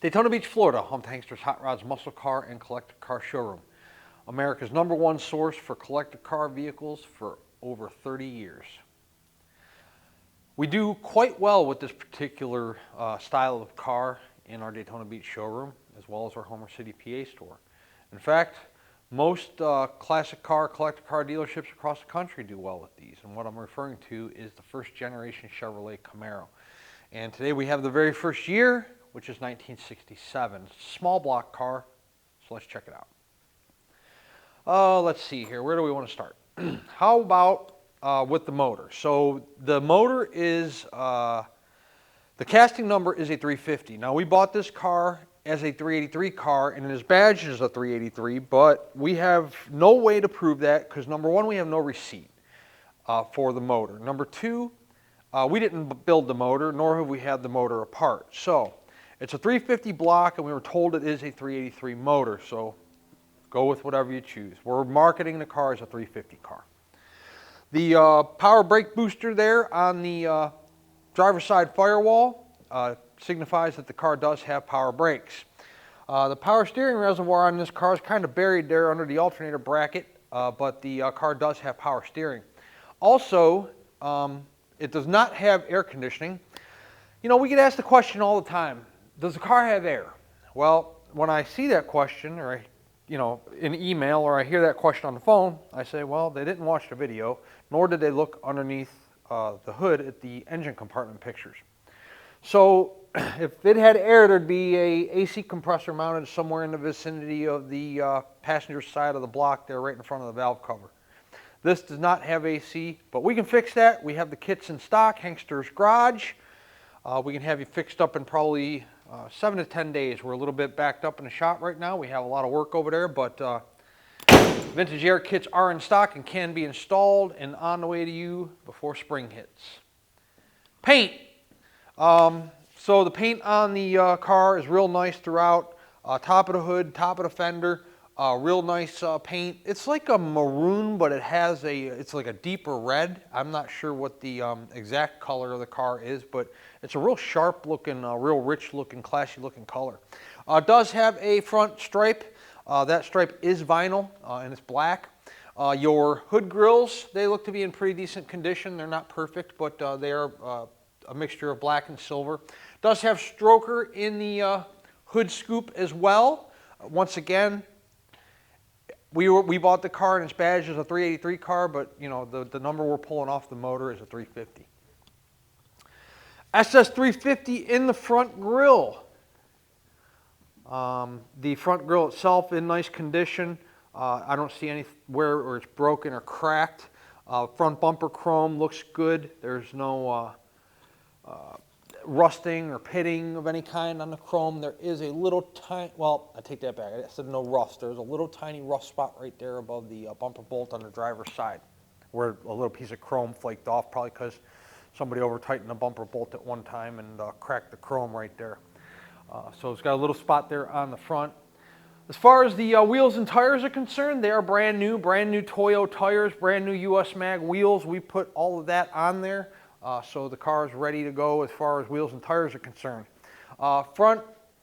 Daytona Beach, Florida, home to Hanksters Hot Rods, Muscle Car, and Collector Car Showroom. America's #1 source for collector car vehicles for over 30 years. We do quite well with this particular style of car in our Daytona Beach showroom, as well as our Homer City, PA store. In fact, most classic car, collector car dealerships across the country do well with these. And what I'm referring to is the first generation Chevrolet Camaro. And today we have the very first year, which is 1967. It's a small block car, so let's check it out. Let's see here. Where do we want to start? How about with the motor? So the motor is, the casting number is a 350. Now we bought this car as a 383 car, and his badge is a 383, but we have no way to prove that because number one, we have no receipt for the motor. Number two, we didn't build the motor, nor have we had the motor apart. So it's a 350 block, and we were told it is a 383 motor, so go with whatever you choose. We're marketing the car as a 350 car. The power brake booster there on the driver's side firewall signifies that the car does have power brakes. The power steering reservoir on this car is kind of buried there under the alternator bracket, but the car does have power steering. Also, it does not have air conditioning. You know, we get asked the question all the time, does the car have air? Well, when I see that question, or in email, or I hear that question on the phone, I say, well, they didn't watch the video, nor did they look underneath the hood at the engine compartment pictures. So if it had air, there'd be a AC compressor mounted somewhere in the vicinity of the passenger side of the block there, right in front of the valve cover. This does not have AC, but we can fix that. We have the kits in stock, Hanksters Garage. We can have you fixed up in probably 7 to 10 days. We're a little bit backed up in the shop right now. We have a lot of work over there, but vintage air kits are in stock and can be installed and on the way to you before spring hits. Paint. So the paint on the car is real nice throughout. Top of the hood, top of the fender, real nice paint. It's like a maroon, but it's like a deeper red. I'm not sure what the exact color of the car is, but it's a real sharp looking, real rich looking, classy looking color. It does have a front stripe. That stripe is vinyl and it's black. Your hood grills, they look to be in pretty decent condition. They're not perfect, but they are a mixture of black and silver. Does have stroker in the hood scoop as well. Once again, we bought the car and its badge as a 383 car, but you know the number we're pulling off the motor is a 350. SS350 in the front grille. The front grille itself in nice condition. I don't see anywhere where it's broken or cracked. Front bumper chrome looks good. There's no rusting or pitting of any kind on the chrome. There is a little tiny, well, I take that back. I said no rust. There's a little tiny rust spot right there above the bumper bolt on the driver's side where a little piece of chrome flaked off, probably because somebody over-tightened the bumper bolt at one time and cracked the chrome right there. So it's got a little spot there on the front. As far as the wheels and tires are concerned, they are brand new Toyo tires, brand new US Mag wheels. We put all of that on there. So the car is ready to go as far as wheels and tires are concerned. Front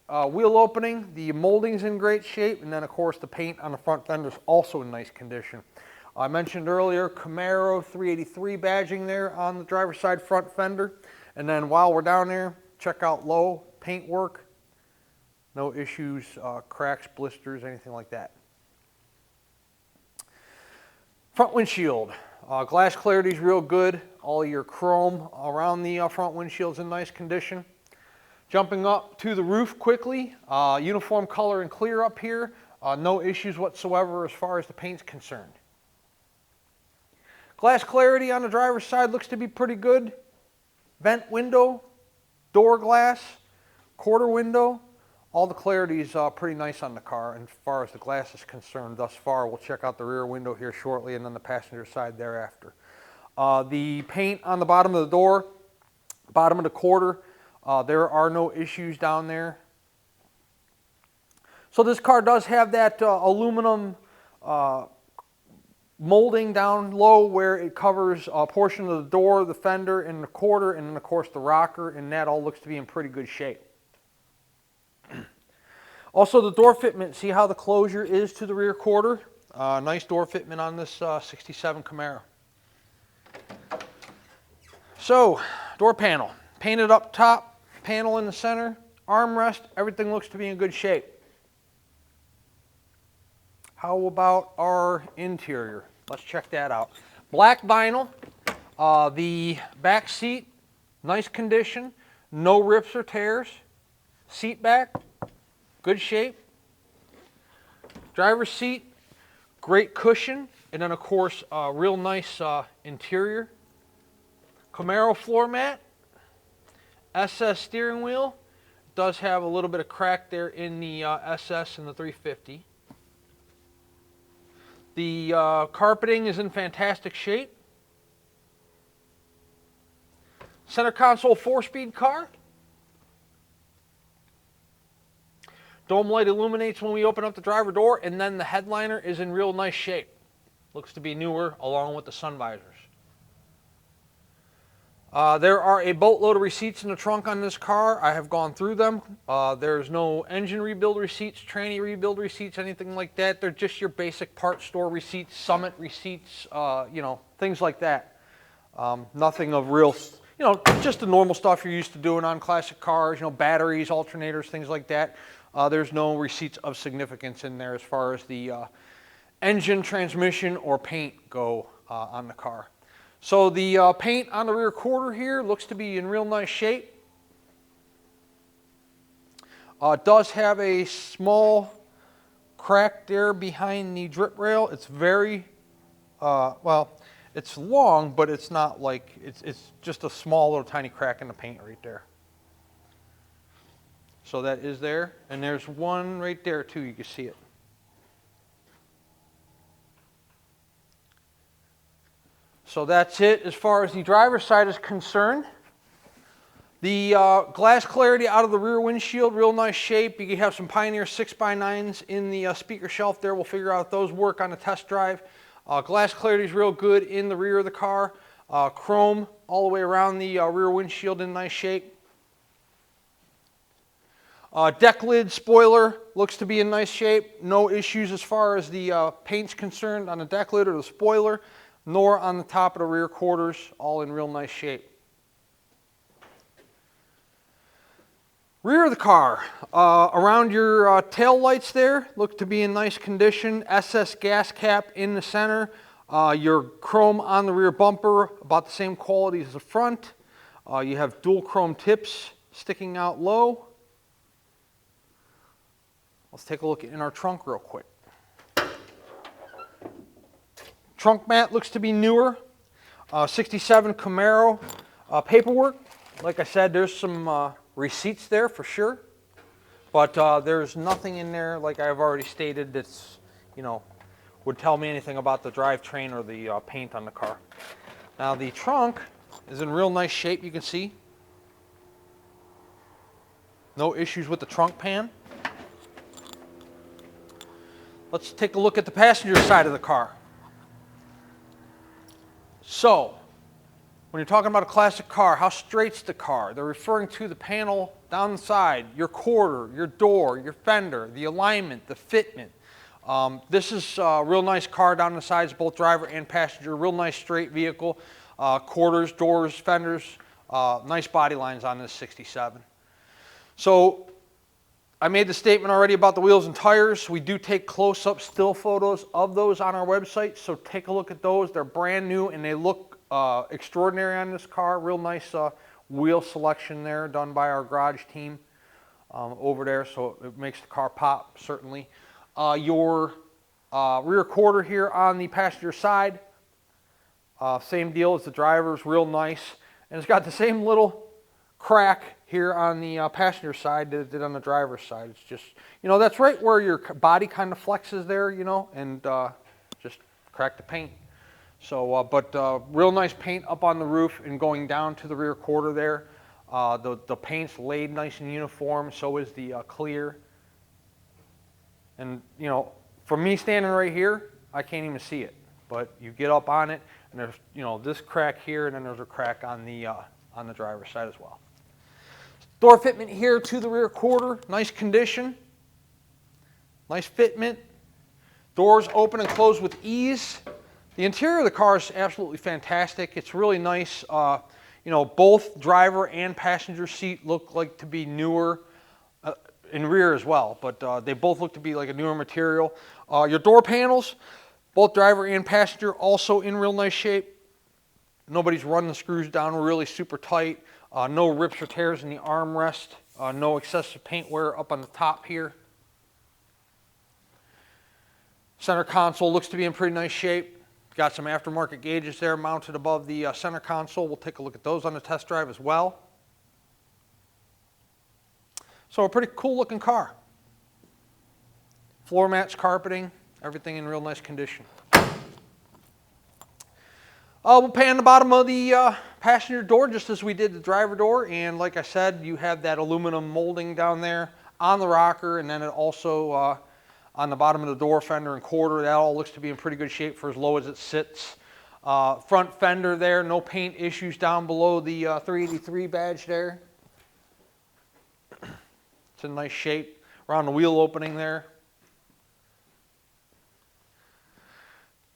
wheel opening, the molding's in great shape, and then of course the paint on the front fender is also in nice condition. I mentioned earlier Camaro 383 badging there on the driver's side front fender. And then while we're down there, check out low paint work. No issues, cracks, blisters, anything like that. Front windshield. Glass clarity is real good. All your chrome around the front windshield's in nice condition. Jumping up to the roof quickly, uniform color and clear up here. No issues whatsoever as far as the paint's concerned. Glass clarity on the driver's side looks to be pretty good. Vent window, door glass, quarter window. All the clarity is pretty nice on the car, and as far as the glass is concerned thus far. We'll check out the rear window here shortly and then the passenger side thereafter. The paint on the bottom of the door, bottom of the quarter, there are no issues down there. So this car does have that aluminum molding down low where it covers a portion of the door, the fender, and the quarter, and then of course the rocker, and that all looks to be in pretty good shape. Also, the door fitment, see how the closure is to the rear quarter? Nice door fitment on this 67 Camaro. So, door panel, painted up top, panel in the center, armrest, everything looks to be in good shape. How about our interior? Let's check that out. Black vinyl, the back seat, nice condition, no rips or tears. Seat back, good shape. Driver's seat, great cushion, and then of course, real nice interior. Camaro floor mat, SS steering wheel. Does have a little bit of crack there in the SS and the 350. The carpeting is in fantastic shape. Center console 4-speed car. Dome light illuminates when we open up the driver door, and then the headliner is in real nice shape. Looks to be newer along with the sun visors. There are a boatload of receipts in the trunk on this car. I have gone through them. There's no engine rebuild receipts, tranny rebuild receipts, anything like that. They're just your basic parts store receipts, Summit receipts, you know, things like that. Nothing of real, you know, just the normal stuff you're used to doing on classic cars, you know, batteries, alternators, things like that. There's no receipts of significance in there as far as the engine, transmission, or paint go on the car. So the paint on the rear quarter here looks to be in real nice shape. It does have a small crack there behind the drip rail. It's very, well, it's long, but it's not like, it's just a small little tiny crack in the paint right there. So that is there, and there's one right there too, you can see it. So that's it as far as the driver's side is concerned. The glass clarity out of the rear windshield, real nice shape. You can have some Pioneer 6x9s in the speaker shelf there. We'll figure out if those work on a test drive. Glass clarity is real good in the rear of the car. Chrome all the way around the rear windshield in nice shape. Deck lid, spoiler, looks to be in nice shape. No issues as far as the paint's concerned on the deck lid or the spoiler, nor on the top of the rear quarters, all in real nice shape. Rear of the car, around your tail lights there, look to be in nice condition. SS gas cap in the center. Your chrome on the rear bumper, about the same quality as the front. You have dual chrome tips sticking out low. Let's take a look in our trunk real quick. Trunk mat looks to be newer. 67 Camaro paperwork. Like I said, there's some receipts there for sure. But there's nothing in there, like I've already stated, that's, you know, would tell me anything about the drivetrain or the paint on the car. Now the trunk is in real nice shape, you can see. No issues with the trunk pan. Let's take a look at the passenger side of the car. So, when you're talking about a classic car, how straight's the car? They're referring to the panel down the side, your quarter, your door, your fender, the alignment, the fitment. This is a real nice car down the sides, both driver and passenger. Real nice straight vehicle. Quarters, doors, fenders, nice body lines on this 67. So, I made the statement already about the wheels and tires. We do take close-up still photos of those on our website, so take a look at those. They're brand new and they look extraordinary on this car. Real nice wheel selection there done by our garage team over there, so it makes the car pop, certainly. Your rear quarter here on the passenger side, same deal as the driver's, real nice. And it's got the same little crack here on the passenger side that it did on the driver's side. It's just, you know, that's right where your body kind of flexes there, you know, and just crack the paint. So, but real nice paint up on the roof and going down to the rear quarter there. The paint's laid nice and uniform, so is the clear. And, you know, from me standing right here, I can't even see it. But you get up on it, and there's, you know, this crack here, and then there's a crack on the driver's side as well. Door fitment here to the rear quarter, nice condition. Nice fitment. Doors open and close with ease. The interior of the car is absolutely fantastic. It's really nice. You know, both driver and passenger seat look like to be newer, in rear as well, but they both look to be like a newer material. Your door panels, both driver and passenger, also in real nice shape. Nobody's running the screws down really super tight. No rips or tears in the armrest. No excessive paint wear up on the top here. Center console looks to be in pretty nice shape. Got some aftermarket gauges there mounted above the center console. We'll take a look at those on the test drive as well. So a pretty cool looking car. Floor mats, carpeting, everything in real nice condition. We'll pan the bottom of the passenger door just as we did the driver door, and like I said, you have that aluminum molding down there on the rocker, and then it also on the bottom of the door fender and quarter. That all looks to be in pretty good shape for as low as it sits. Front fender there, no paint issues down below the 383 badge there. It's in nice shape. Around the wheel opening there.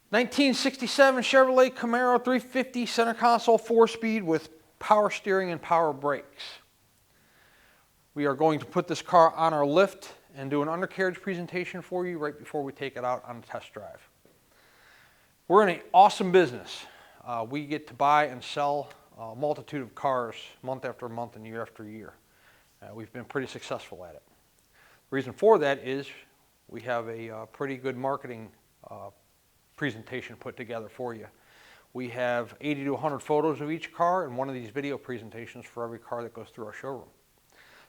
1967 Chevrolet Camaro 350 center console 4-speed with power steering and power brakes. We are going to put this car on our lift and do an undercarriage presentation for you right before we take it out on a test drive. We're in an awesome business. We get to buy and sell a multitude of cars month after month and year after year. We've been pretty successful at it. The reason for that is we have a pretty good marketing presentation put together for you. We have 80 to 100 photos of each car and one of these video presentations for every car that goes through our showroom.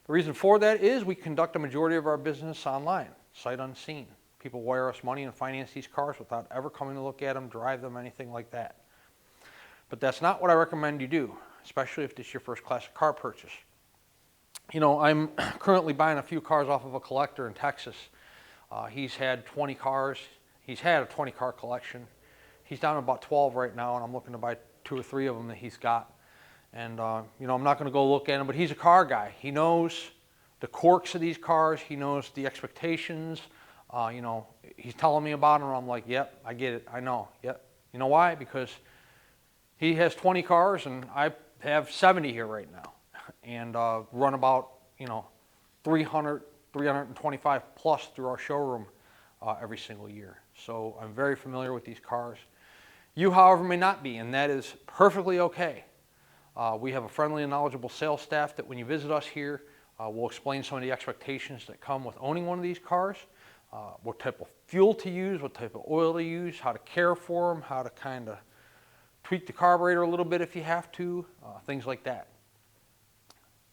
The reason for that is we conduct a majority of our business online, sight unseen. People wire us money and finance these cars without ever coming to look at them, drive them, anything like that. But that's not what I recommend you do, especially if it's your first classic car purchase. You know, I'm currently buying a few cars off of a collector in Texas. He's had 20 cars. He's had a 20-car collection. He's down to about 12 right now, and I'm looking to buy 2 or 3 of them that he's got. And, you know, I'm not going to go look at them, but he's a car guy. He knows the quirks of these cars. He knows the expectations. You know, he's telling me about them, and I'm like, yep, I get it. I know. Yep. You know why? Because he has 20 cars, and I have 70 here right now. And run about, you know, 300, 325 plus through our showroom every single year. So I'm very familiar with these cars. You, however, may not be, and that is perfectly okay. We have a friendly and knowledgeable sales staff that when you visit us here, we'll explain some of the expectations that come with owning one of these cars, what type of fuel to use, what type of oil to use, how to care for them, how to kind of tweak the carburetor a little bit if you have to, things like that.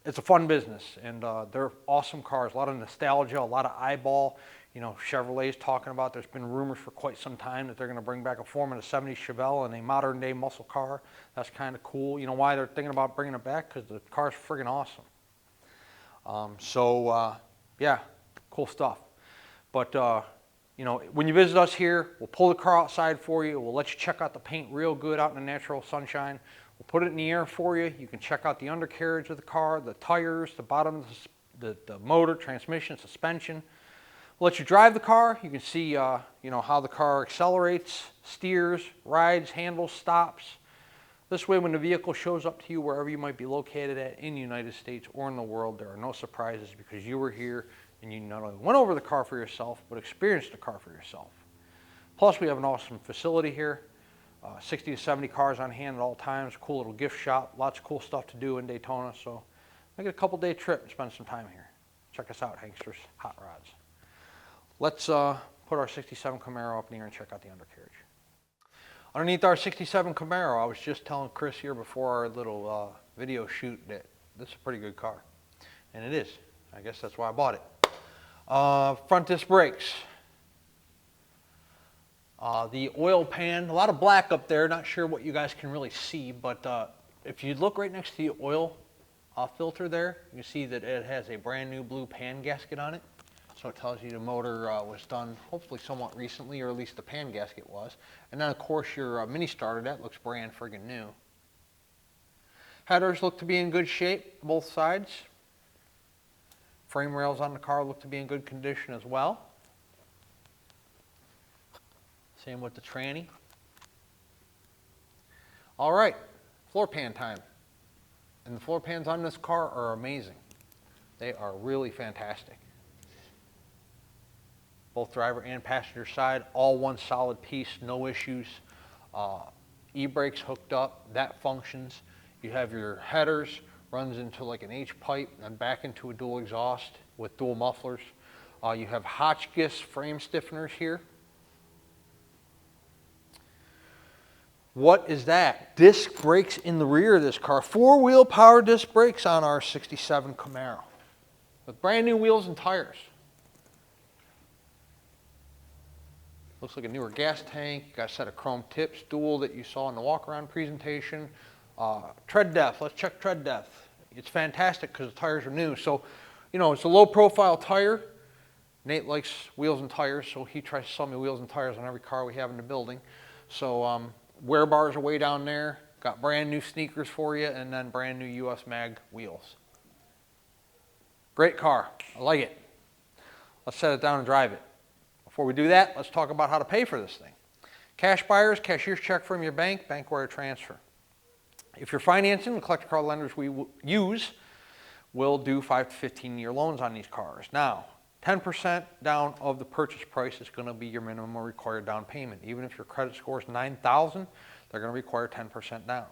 It's a fun business, and they're awesome cars. A lot of nostalgia, a lot of eyeball. You know, Chevrolet's talking about, there's been rumors for quite some time that they're going to bring back a form of the 70s Chevelle in a modern day muscle car. That's kind of cool. You know why they're thinking about bringing it back? Because the car's friggin' awesome. Yeah, cool stuff. But, you know, when you visit us here, we'll pull the car outside for you. We'll let you check out the paint real good out in the natural sunshine. We'll put it in the air for you. You can check out the undercarriage of the car, the tires, the bottom of the motor, transmission, suspension. We'll let you drive the car. You can see you know, how the car accelerates, steers, rides, handles, stops. This way, when the vehicle shows up to you wherever you might be located at in the United States or in the world, there are no surprises because you were here and you not only went over the car for yourself, but experienced the car for yourself. Plus, we have an awesome facility here. 60 to 70 cars on hand at all times, cool little gift shop, lots of cool stuff to do in Daytona. So make it a couple-day trip and spend some time here. Check us out, Hanksters Hot Rods. Let's put our 67 Camaro up in here and check out the undercarriage. Underneath our 67 Camaro, I was just telling Chris here before our little video shoot that this is a pretty good car. And it is. I guess that's why I bought it. Front disc brakes. The oil pan, a lot of black up there, not sure what you guys can really see, but if you look right next to the oil filter there, you can see that it has a brand new blue pan gasket on it. So it tells you the motor was done hopefully somewhat recently, or at least the pan gasket was. And then of course your mini starter, that looks brand friggin' new. Headers look to be in good shape, both sides. Frame rails on the car look to be in good condition as well. Same with the tranny. All right, floor pan time. And the floor pans on this car are amazing. They are really fantastic. Both driver and passenger side, all one solid piece, no issues. E-brakes hooked up, that functions. You have your headers, runs into like an H-pipe and back into a dual exhaust with dual mufflers. You have Hotchkiss frame stiffeners here. What is that? Disc brakes in the rear of this car. Four-wheel power disc brakes on our 67 Camaro with brand new wheels and tires. Looks like a newer gas tank. You got a set of chrome tips, dual that you saw in the walk-around presentation. Tread depth, let's check tread depth. It's fantastic because the tires are new. So, you know, it's a low-profile tire. Nate likes wheels and tires, so he tries to sell me wheels and tires on every car we have in the building. So wear bars are way down there. Got brand new sneakers for you, and then brand new US Mag wheels. Great car, I like it. Let's set it down and drive it. Before we do that, let's talk about how to pay for this thing. Cash buyers, cashier's check from your bank, bank wire transfer. If you're financing, the collector car lenders we use will do 5 to 15-year loans on these cars. Now, 10% down of the purchase price is going to be your minimum required down payment. Even if your credit score is 9,000, they're going to require 10% down.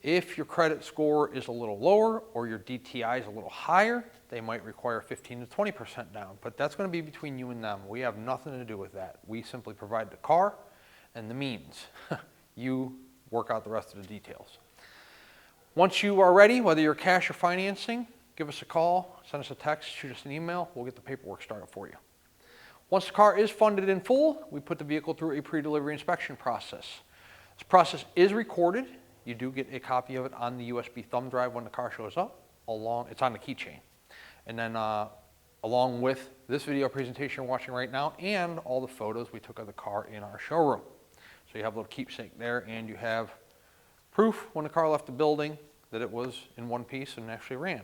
If your credit score is a little lower or your DTI is a little higher, they might require 15 to 20% down, but that's going to be between you and them. We have nothing to do with that. We simply provide the car and the means. You work out the rest of the details. Once you are ready, whether you're cash or financing, give us a call, send us a text, shoot us an email, we'll get the paperwork started for you. Once the car is funded in full, we put the vehicle through a pre-delivery inspection process. This process is recorded. You do get a copy of it on the USB thumb drive when the car shows up. It's on the keychain. And then along with this video presentation you're watching right now and all the photos we took of the car in our showroom. So you have a little keepsake there, and you have proof when the car left the building that it was in one piece and actually ran.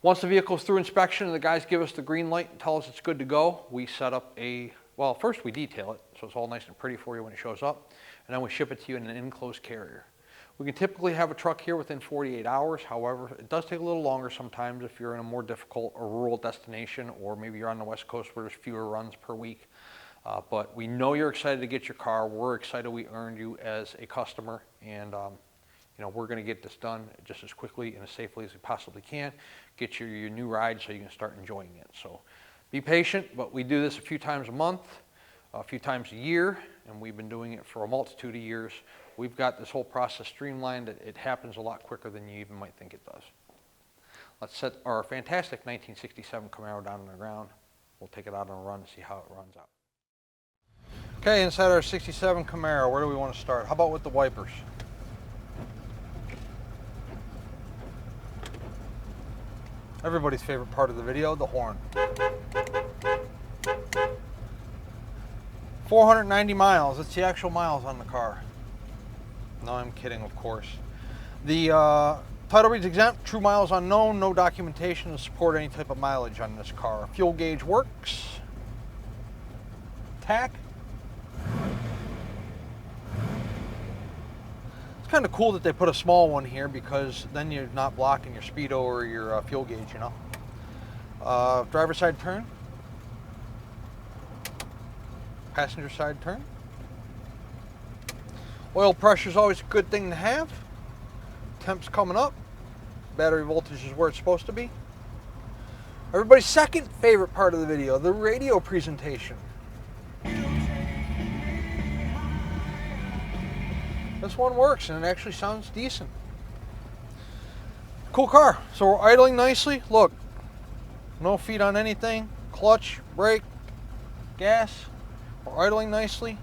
Once the vehicle is through inspection and the guys give us the green light and tell us it's good to go, we set up well, first we detail it, so it's all nice and pretty for you when it shows up, and then we ship it to you in an enclosed carrier. We can typically have a truck here within 48 hours. However, it does take a little longer sometimes if you're in a more difficult or rural destination, or maybe you're on the West Coast where there's fewer runs per week. But we know you're excited to get your car. We're excited we earned you as a customer, and you know, we're going to get this done just as quickly and as safely as we possibly can. Get you your new ride so you can start enjoying it. So be patient, but we do this a few times a month, a few times a year, and we've been doing it for a multitude of years. We've got this whole process streamlined. It happens a lot quicker than you even might think it does. Let's set our fantastic 1967 Camaro down on the ground. We'll take it out on a run and see how it runs out. Okay, inside our 67 Camaro, where do we want to start? How about with the wipers? Everybody's favorite part of the video, the horn. 490 miles, that's the actual miles on the car. No, I'm kidding, of course. The title reads exempt, true miles unknown, no documentation to support any type of mileage on this car. Fuel gauge works. Tack. It's kind of cool that they put a small one here because then you're not blocking your speedo or your fuel gauge, you know. Driver side turn. Passenger side turn. Oil pressure is always a good thing to have. Temps coming up. Battery voltage is where it's supposed to be. Everybody's second favorite part of the video, the radio presentation. This one works and it actually sounds decent. Cool car. So we're idling nicely. Look, no feet on anything. Clutch, brake, gas. We're idling nicely.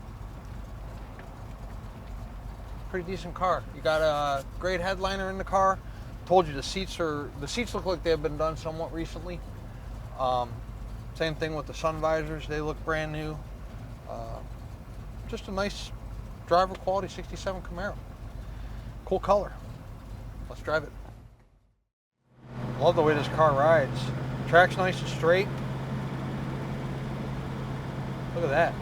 Pretty decent car. You got a great headliner in the car. Told you the seats look like they've been done somewhat recently. Same thing with the sun visors. They look brand new. Just a nice driver quality 67 Camaro. Cool color. Let's drive it. Love the way this car rides. Track's nice and straight. Look at that.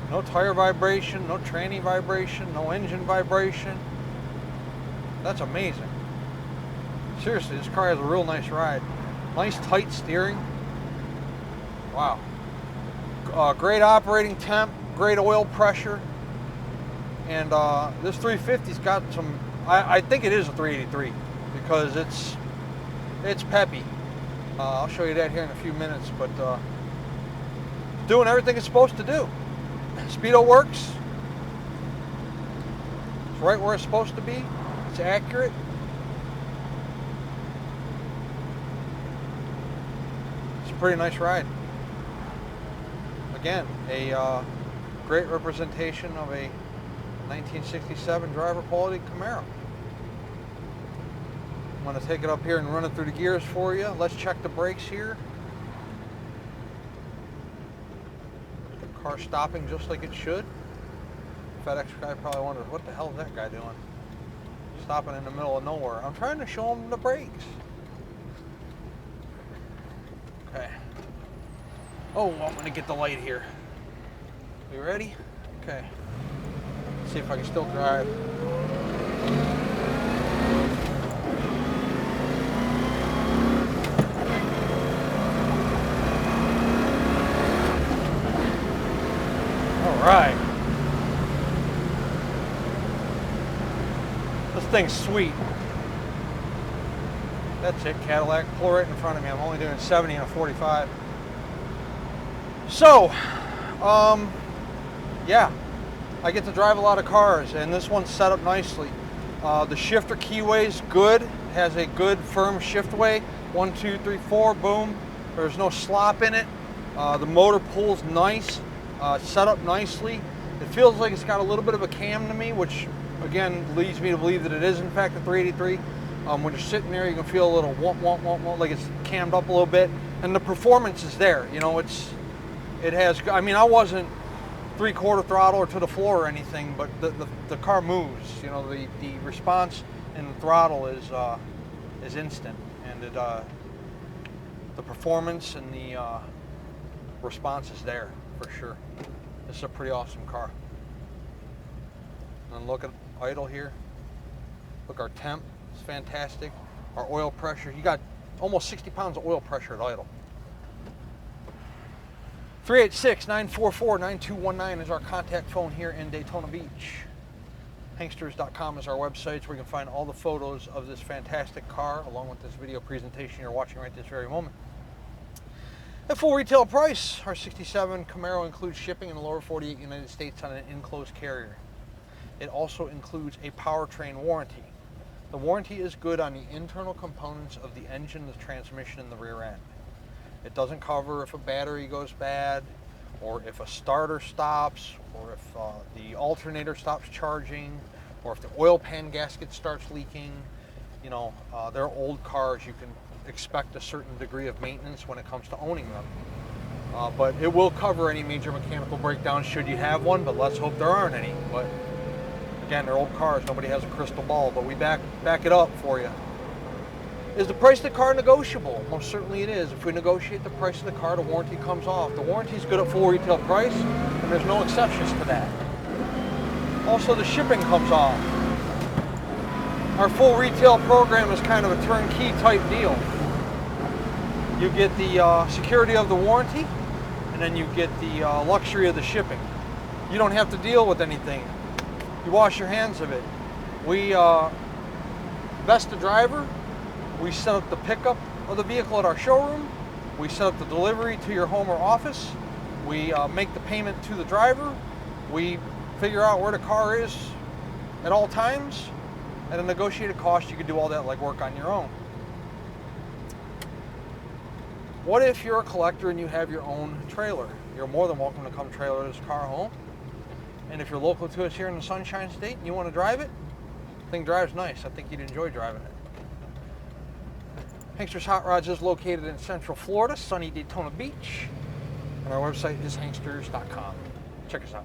No tire vibration, no tranny vibration, no engine vibration. That's amazing. Seriously, this car has a real nice ride. Nice tight steering. Wow. Great operating temp, great oil pressure. And this 350's got some, I think it is a 383 because it's peppy. I'll show you that here in a few minutes, but doing everything it's supposed to do. Speedo works. It's right where it's supposed to be. It's accurate. It's a pretty nice ride. Again, a great representation of a 1967 driver quality Camaro. I'm going to take it up here and run it through the gears for you. Let's check the brakes here. Car stopping just like it should. FedEx guy probably wonders, what the hell is that guy doing? Stopping in the middle of nowhere. I'm trying to show him the brakes. Okay. Oh, I'm going to get the light here. You ready? Okay. Let's see if I can still drive. Alright. This thing's sweet. That's it, Cadillac. Pull right in front of me. I'm only doing 70 and a 45. So, yeah. I get to drive a lot of cars, and this one's set up nicely. The shifter keyway's good. It has a good firm shiftway. 1, 2, 3, 4, boom. There's no slop in it. The motor pulls nice. Set up nicely. It feels like it's got a little bit of a cam to me, which again leads me to believe that it is in fact a 383. When you're sitting there, you can feel a little womp, womp, womp, womp, like it's cammed up a little bit, and the performance is there. You know, it has. I mean, I wasn't 3/4 throttle or to the floor or anything, but the car moves. You know, the response in the throttle is instant, and the performance and the response is there for sure. This is a pretty awesome car. And look at idle here. Look, our temp is fantastic. Our oil pressure, you got almost 60 pounds of oil pressure at idle. 386-944-9219 is our contact phone here in Daytona Beach. Hanksters.com is our website where you can find all the photos of this fantastic car along with this video presentation you're watching right this very moment. At full retail price, our 67 Camaro includes shipping in the lower 48 United States on an enclosed carrier. It also includes a powertrain warranty. The warranty is good on the internal components of the engine, the transmission, and the rear end. It doesn't cover if a battery goes bad, or if a starter stops, or if the alternator stops charging, or if the oil pan gasket starts leaking. You know, they're old cars. You can expect a certain degree of maintenance when it comes to owning them. But it will cover any major mechanical breakdown should you have one, but let's hope there aren't any. But again, they're old cars. Nobody has a crystal ball, but we back it up for you. Is the price of the car negotiable? Most certainly it is. If we negotiate the price of the car, the warranty comes off. The warranty is good at full retail price, and there's no exceptions to that. Also, the shipping comes off. Our full retail program is kind of a turnkey type deal. You get the security of the warranty, and then you get the luxury of the shipping. You don't have to deal with anything. You wash your hands of it. We vest the driver. We set up the pickup of the vehicle at our showroom. We set up the delivery to your home or office. We make the payment to the driver. We figure out where the car is at all times. At a negotiated cost, you can do all that legwork on your own. What if you're a collector and you have your own trailer? You're more than welcome to come trailer this car home. And if you're local to us here in the Sunshine State and you want to drive it, the thing drives nice. I think you'd enjoy driving it. Hanksters Hot Rods is located in Central Florida, sunny Daytona Beach. And our website is hanksters.com. Check us out.